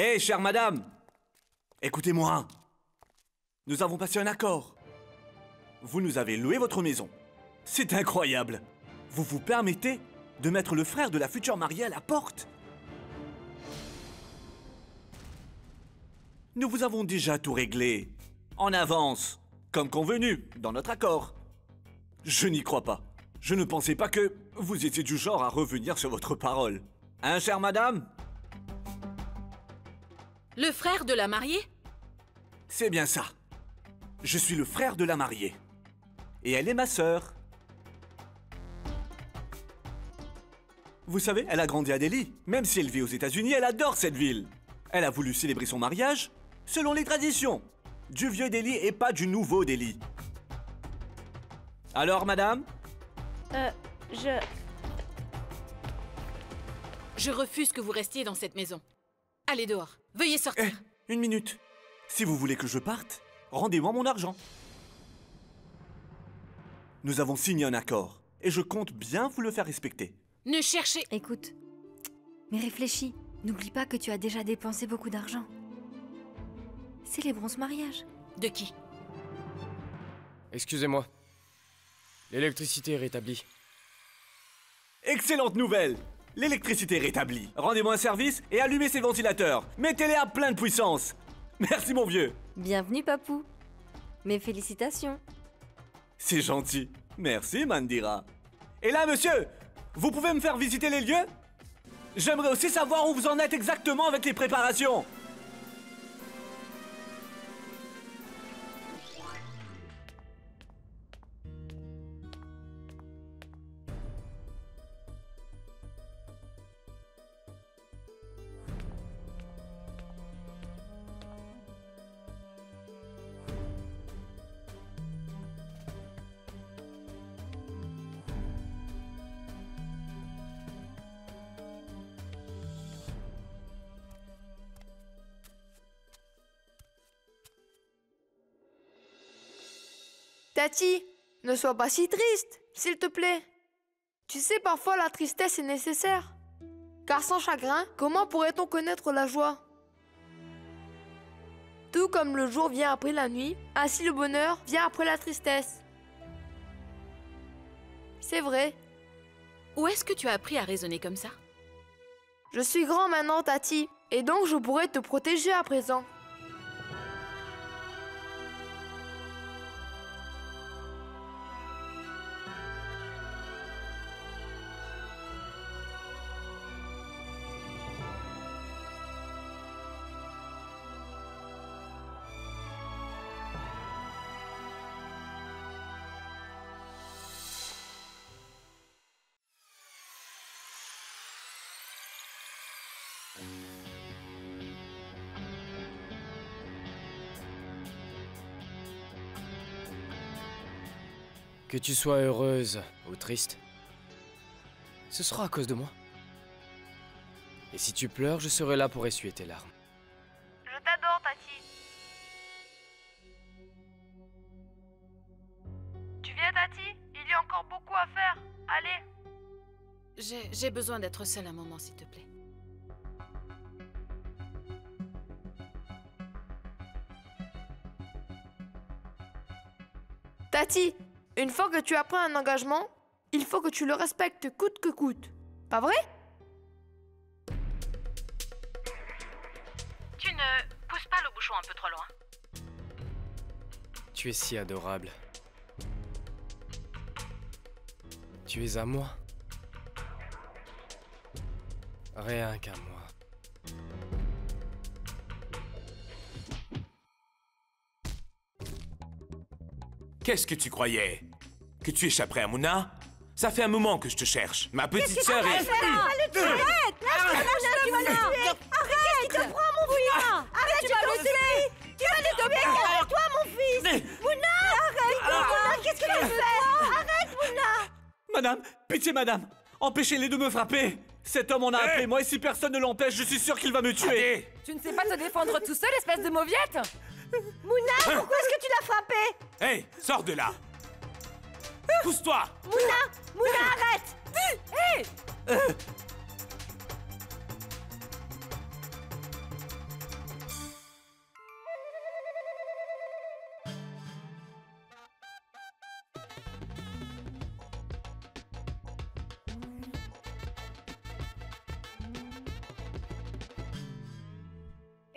Hé, chère madame! Écoutez-moi. Nous avons passé un accord. Vous nous avez loué votre maison. C'est incroyable. Vous vous permettez de mettre le frère de la future mariée à la porte? Nous vous avons déjà tout réglé. En avance, comme convenu, dans notre accord. Je n'y crois pas. Je ne pensais pas que vous étiez du genre à revenir sur votre parole. Hein, chère madame? Le frère de la mariée? C'est bien ça. Je suis le frère de la mariée. Et elle est ma sœur. Vous savez, elle a grandi à Delhi. Même si elle vit aux États-Unis, elle adore cette ville. Elle a voulu célébrer son mariage selon les traditions. Du vieux Delhi et pas du nouveau Delhi. Alors, madame? Je refuse que vous restiez dans cette maison. Allez dehors. Veuillez sortir. Une minute. Si vous voulez que je parte, rendez-moi mon argent. Nous avons signé un accord. Et je compte bien vous le faire respecter. Ne cherchez... Écoute, mais réfléchis. N'oublie pas que tu as déjà dépensé beaucoup d'argent. Célébrons ce mariage. De qui? Excusez-moi. L'électricité est rétablie. Excellente nouvelle! L'électricité est rétablie. Rendez-moi un service et allumez ces ventilateurs. Mettez-les à pleine puissance. Merci, mon vieux. Bienvenue, Papou. Mes félicitations. C'est gentil. Merci, Mandira. Et là, monsieur, vous pouvez me faire visiter les lieux? J'aimerais aussi savoir où vous en êtes exactement avec les préparations. Tati, ne sois pas si triste, s'il te plaît. Tu sais, parfois la tristesse est nécessaire. Car sans chagrin, comment pourrait-on connaître la joie? Tout comme le jour vient après la nuit, ainsi le bonheur vient après la tristesse. C'est vrai. Où est-ce que tu as appris à raisonner comme ça? Je suis grand maintenant, Tati, et donc je pourrais te protéger à présent. Que tu sois heureuse ou triste, ce sera à cause de moi. Et si tu pleures, je serai là pour essuyer tes larmes. Je t'adore, Tati. Tu viens, Tati? Il y a encore beaucoup à faire. Allez. J'ai besoin d'être seule un moment, s'il te plaît. Tati, une fois que tu as pris un engagement, il faut que tu le respectes coûte que coûte. Pas vrai? Tu ne pousses pas le bouchon un peu trop loin? Tu es si adorable. Tu es à moi. Rien qu'à moi. Qu'est-ce que tu croyais? Que tu échapperais à Mouna? Ça fait un moment que je te cherche. Ma petite sœur est... Arrête! Tu vas Qu'est-ce qui te prend, mon fils? Arrête, tu vas le tuer! Tu vas le tuer! Calme-toi, mon fils! Mouna! Arrête! Mouna, qu'est-ce que tu fais? Arrête, Mouna! Madame, pitié, madame. Empêchez-les de me frapper. Cet homme en a appelé moi et si personne ne l'empêche, je suis sûr qu'il va me tuer. Allez. Tu ne sais pas te défendre tout seul, espèce de mauviette? Mouna, pourquoi est-ce que tu l'as frappé? Hey, sors de là! Pousse-toi! Mouna, arrête! Hé!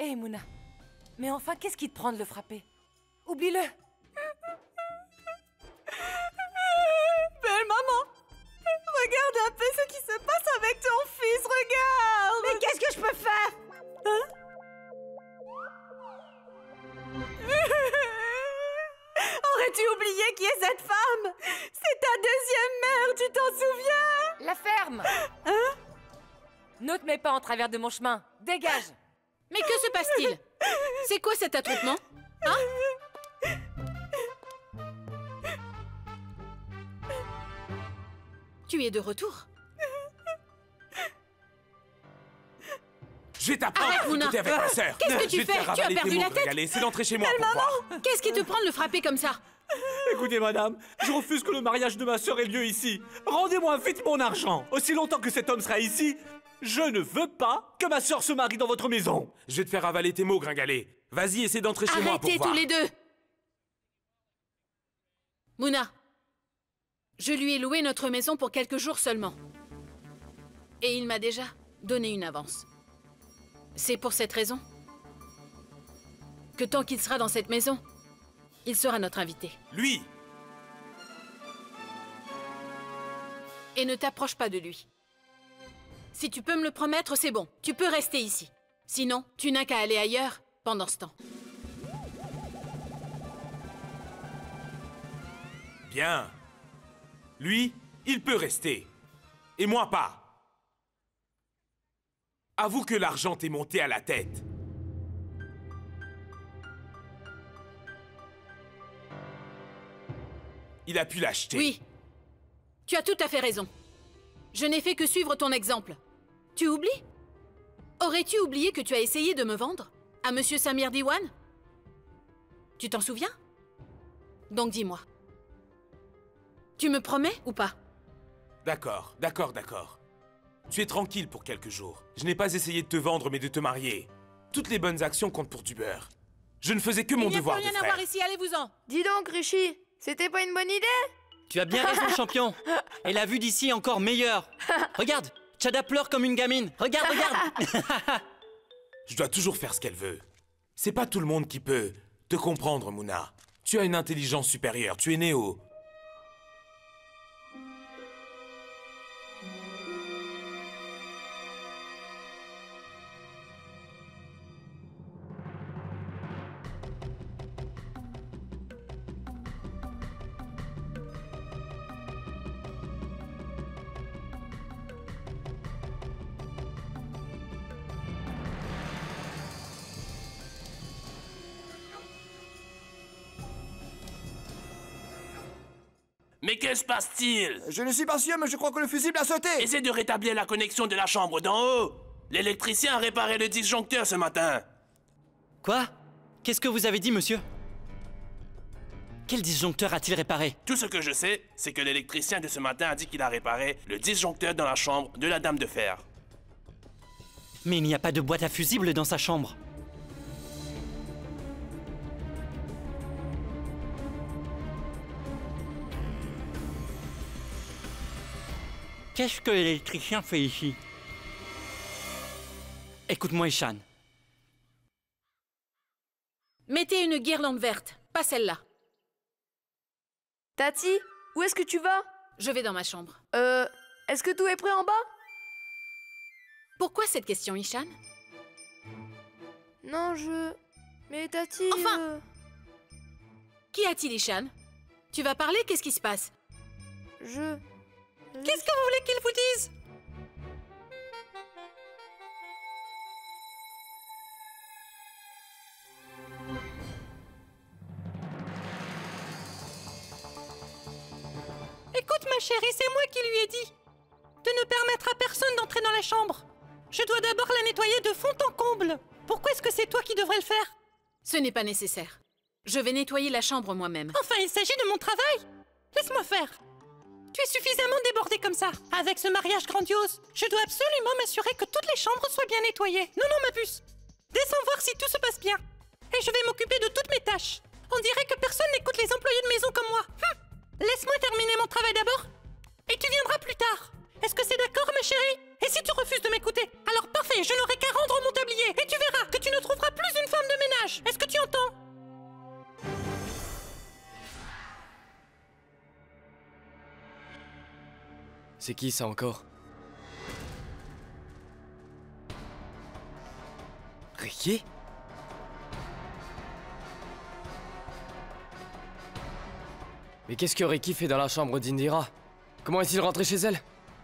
Hé, Mouna. Mais enfin, qu'est-ce qui te prend de le frapper? Oublie-le. Belle maman, regarde un peu ce qui se passe avec ton fils, regarde. Mais qu'est-ce que je peux faire? Hein? Aurais-tu oublié qui est cette femme? C'est ta deuxième mère, tu t'en souviens? La ferme. Hein? Ne te mets pas en travers de mon chemin. Dégage. Mais que se passe-t-il? C'est quoi cet attroupement? Hein? Tu es de retour? Je vais t'apprendre Arrête, à Mouna. écouter avec ma sœur. Qu'est-ce que tu Je vais te fais? faire Tu as avaler perdu tes la mots, tête? Gringalet. C'est d'entrer chez moi pour voir. Qu'est-ce qui te prend de le frapper comme ça? Écoutez, madame, je refuse que le mariage de ma sœur ait lieu ici. Rendez-moi vite mon argent. Aussi longtemps que cet homme sera ici, je ne veux pas que ma sœur se marie dans votre maison. Je vais te faire avaler tes mots, Gringalet. Vas-y, essaie d'entrer chez moi pour Arrêtez voir. tous les deux! Mouna, je lui ai loué notre maison pour quelques jours seulement. Et il m'a déjà donné une avance. C'est pour cette raison que tant qu'il sera dans cette maison, il sera notre invité. Lui! Et ne t'approche pas de lui. Si tu peux me le promettre, c'est bon. Tu peux rester ici. Sinon, tu n'as qu'à aller ailleurs pendant ce temps. Bien. Lui, il peut rester. Et moi pas. Avoue que l'argent t'est monté à la tête. Il a pu l'acheter. Oui. Tu as tout à fait raison. Je n'ai fait que suivre ton exemple. Tu oublies? Aurais-tu oublié que tu as essayé de me vendre à Monsieur Samir Diwan? Tu t'en souviens? Donc dis-moi. Tu me promets ou pas? D'accord, d'accord, d'accord. Tu es tranquille pour quelques jours. Je n'ai pas essayé de te vendre, mais de te marier. Toutes les bonnes actions comptent pour du beurre. Je ne faisais que mon devoir de Il n'y a plus rien à frère. voir ici, allez-vous-en! Dis donc, Rishi, c'était pas une bonne idée? Tu as bien raison, champion. Et la vue d'ici est encore meilleure. Regarde, Chada pleure comme une gamine. Regarde, regarde. Je dois toujours faire ce qu'elle veut. C'est pas tout le monde qui peut te comprendre, Mouna. Tu as une intelligence supérieure, tu es Néo. Mais que se passe-t-il? Je ne suis pas sûr, mais je crois que le fusible a sauté. Essaie de rétablir la connexion de la chambre d'en haut. L'électricien a réparé le disjoncteur ce matin. Quoi? Qu'est-ce que vous avez dit, monsieur? Quel disjoncteur a-t-il réparé? Tout ce que je sais, c'est que l'électricien de ce matin a dit qu'il a réparé le disjoncteur dans la chambre de la Dame de Fer. Mais il n'y a pas de boîte à fusible dans sa chambre. Qu'est-ce que l'électricien fait ici? Écoute-moi, Ishan. Mettez une guirlande verte, pas celle-là. Tati, où est-ce que tu vas? Je vais dans ma chambre. Est-ce que tout est prêt en bas? Pourquoi cette question, Ishan? Non, Mais Tati... Enfin Qu'y a-t-il, Ishan? Tu vas parler? Qu'est-ce qui se passe? Qu'est-ce que vous voulez qu'il vous dise? Écoute, ma chérie, c'est moi qui lui ai dit de ne permettre à personne d'entrer dans la chambre. Je dois d'abord la nettoyer de fond en comble. Pourquoi est-ce que c'est toi qui devrais le faire? Ce n'est pas nécessaire. Je vais nettoyer la chambre moi-même. Enfin, il s'agit de mon travail. Laisse-moi faire. Tu es suffisamment débordée comme ça. Avec ce mariage grandiose, je dois absolument m'assurer que toutes les chambres soient bien nettoyées. Non, ma puce. Descends voir si tout se passe bien. Et je vais m'occuper de toutes mes tâches. On dirait que personne n'écoute les employés de maison comme moi. Laisse-moi terminer mon travail d'abord. Et tu viendras plus tard. Est-ce que c'est d'accord, ma chérie? Et si tu refuses de m'écouter, alors parfait, je n'aurai qu'à rendre mon tablier. Et tu verras que tu ne trouveras plus une femme de ménage. Est-ce que tu entends? C'est qui ça encore? Ricky? Mais qu'est-ce que Ricky fait dans la chambre d'Indira? Comment est-il rentré chez elle?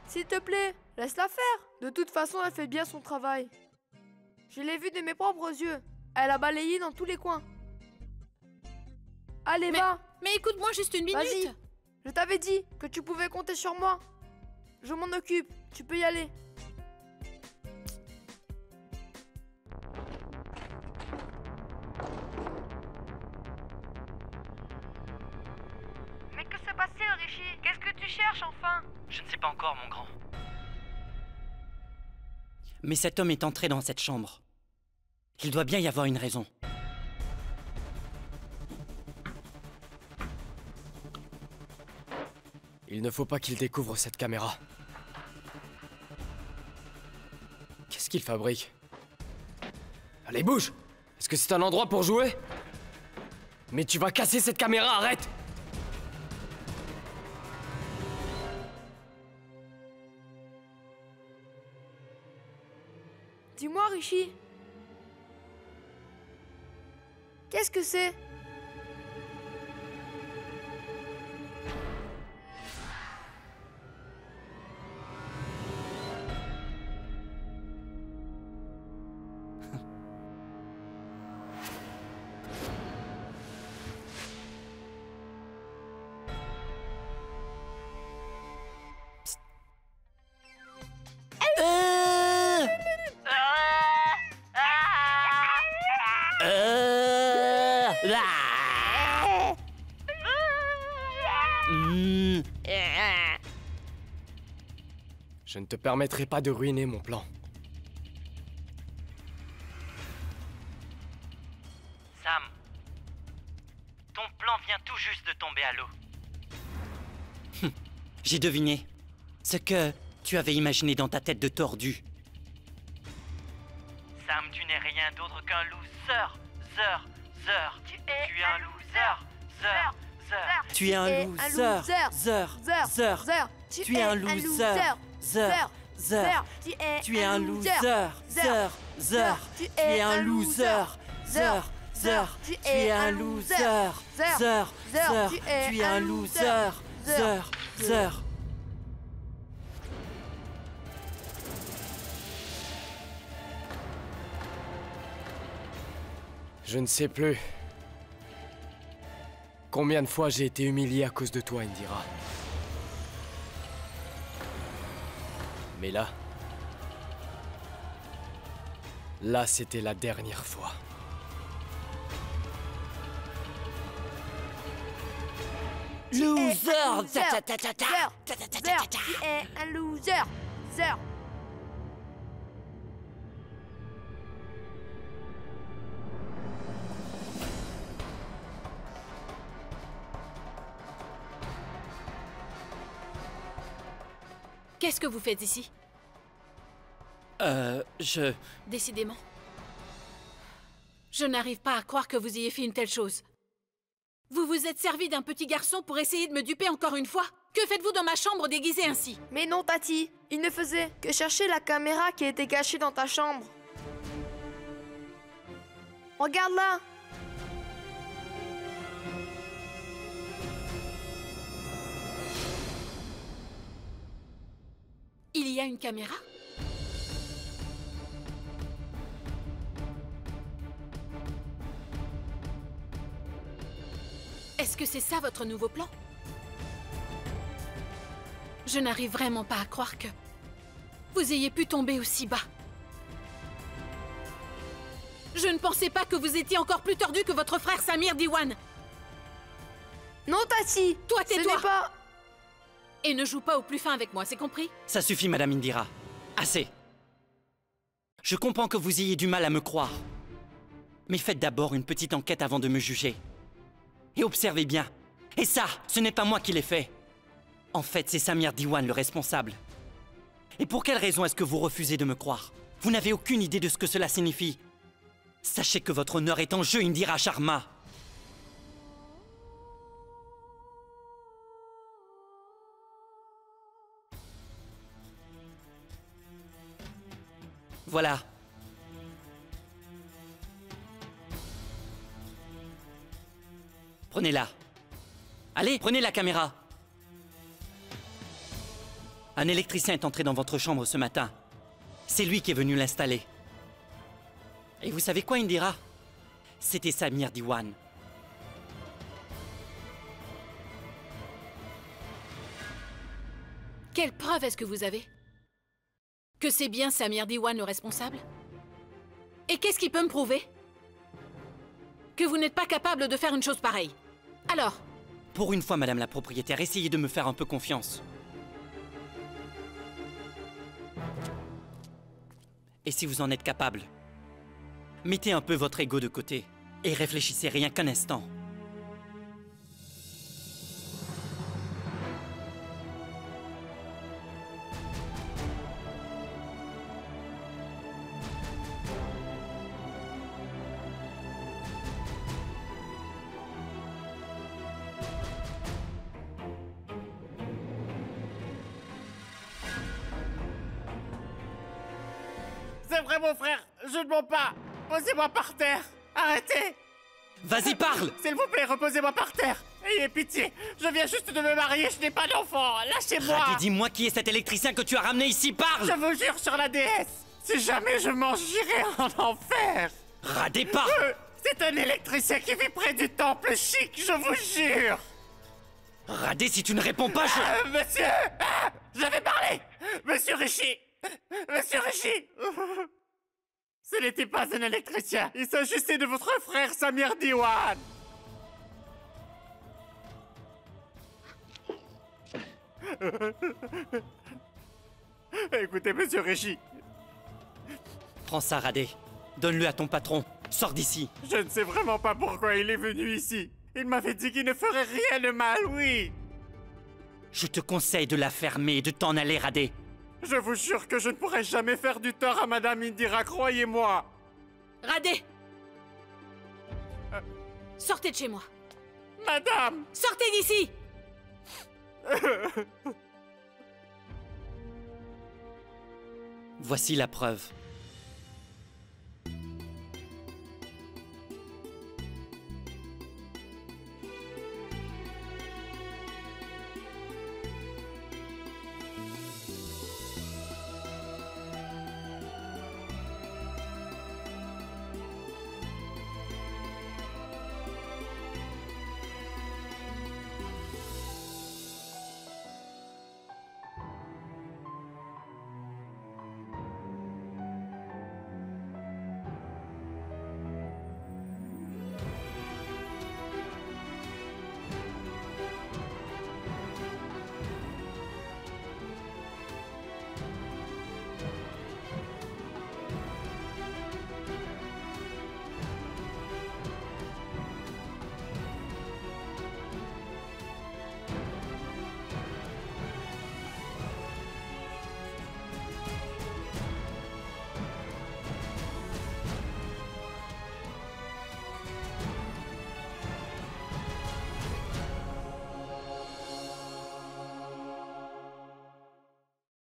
S'il te plaît, laisse-la faire. De toute façon, elle fait bien son travail. Je l'ai vue de mes propres yeux. Elle a balayé dans tous les coins. Allez, va. Mais écoute-moi juste une minute. Vas-y. Je t'avais dit que tu pouvais compter sur moi. Je m'en occupe. Tu peux y aller. Mais que s'est passé, Rishi? Qu'est-ce que tu cherches enfin? Je ne sais pas encore, mon grand. Mais cet homme est entré dans cette chambre. Il doit bien y avoir une raison. Il ne faut pas qu'il découvre cette caméra. Qu'est-ce qu'il fabrique? Allez, bouge! Est-ce que c'est un endroit pour jouer? Mais tu vas casser cette caméra, arrête! Dis-moi, Rishi. Qu'est-ce que c'est? Je ne te permettrai pas de ruiner mon plan. Sam, ton plan vient tout juste de tomber à l'eau. J'ai deviné ce que tu avais imaginé dans ta tête de tordu. Sam, tu n'es rien d'autre qu'un loser. Tu es un loser. Tu es un loser. Tu es un loser. Tu es un loser. Tu es un loser. Tu es un loser. Tu es un loser. Je ne sais plus combien de fois j'ai été humilié à cause de toi, Indira. Mais là, c'était la dernière fois. Loser. Tu es un loser. Qu'est-ce que vous faites ici? Décidément. Je n'arrive pas à croire que vous ayez fait une telle chose. Vous vous êtes servi d'un petit garçon pour essayer de me duper encore une fois? Que faites-vous dans ma chambre déguisée ainsi? Mais non, Tati. Il ne faisait que chercher la caméra qui était cachée dans ta chambre. Regarde là. Il y a une caméra? Est-ce que c'est ça votre nouveau plan? Je n'arrive vraiment pas à croire que vous ayez pu tomber aussi bas. Je ne pensais pas que vous étiez encore plus tordu que votre frère Samir Diwan. Non, Tati. Toi, tais-toi. Ce n'est pas... Et ne joue pas au plus fin avec moi, c'est compris? Ça suffit, Madame Indira. Assez. Je comprends que vous ayez du mal à me croire. Mais faites d'abord une petite enquête avant de me juger. Et observez bien. Et ça, ce n'est pas moi qui l'ai fait. En fait, c'est Samir Diwan le responsable. Et pour quelle raison est-ce que vous refusez de me croire? Vous n'avez aucune idée de ce que cela signifie. Sachez que votre honneur est en jeu, Indira Sharma. Voilà. Prenez-la. Allez, prenez la caméra. Un électricien est entré dans votre chambre ce matin. C'est lui qui est venu l'installer. Et vous savez quoi, Indira? C'était Samir Diwan. Quelle preuve est-ce que vous avez? Que c'est bien Samir Diwan le responsable? Et qu'est-ce qui peut me prouver que vous n'êtes pas capable de faire une chose pareille? Alors? Pour une fois, madame la propriétaire, essayez de me faire un peu confiance. Et si vous en êtes capable, mettez un peu votre ego de côté et réfléchissez rien qu'un instant. C'est vrai, mon frère, je ne mens pas. Posez-moi par terre. Arrêtez. Vas-y, parle. S'il vous plaît, reposez-moi par terre. Ayez pitié, je viens juste de me marier, je n'ai pas d'enfant. Lâchez-moi. Radé, dis-moi qui est cet électricien que tu as ramené ici, parle. Je vous jure sur la déesse, si jamais je m'en j'irai en enfer. Radé, parle. C'est un électricien qui vit près du temple chic, je vous jure. Radé, si tu ne réponds pas, je... Monsieur, j'avais parlé. Monsieur Rishi. Monsieur Rishi. Ce n'était pas un électricien. Il s'agissait de votre frère Samir Diwan. Écoutez, monsieur Rishi. Prends ça, Radé. Donne-le à ton patron. Sors d'ici. Je ne sais vraiment pas pourquoi il est venu ici. Il m'avait dit qu'il ne ferait rien de mal, oui. Je te conseille de la fermer et de t'en aller, Radé. Je vous jure que je ne pourrai jamais faire du tort à Madame Indira, croyez-moi. Radé! Sortez de chez moi. Madame! Sortez d'ici! Voici la preuve.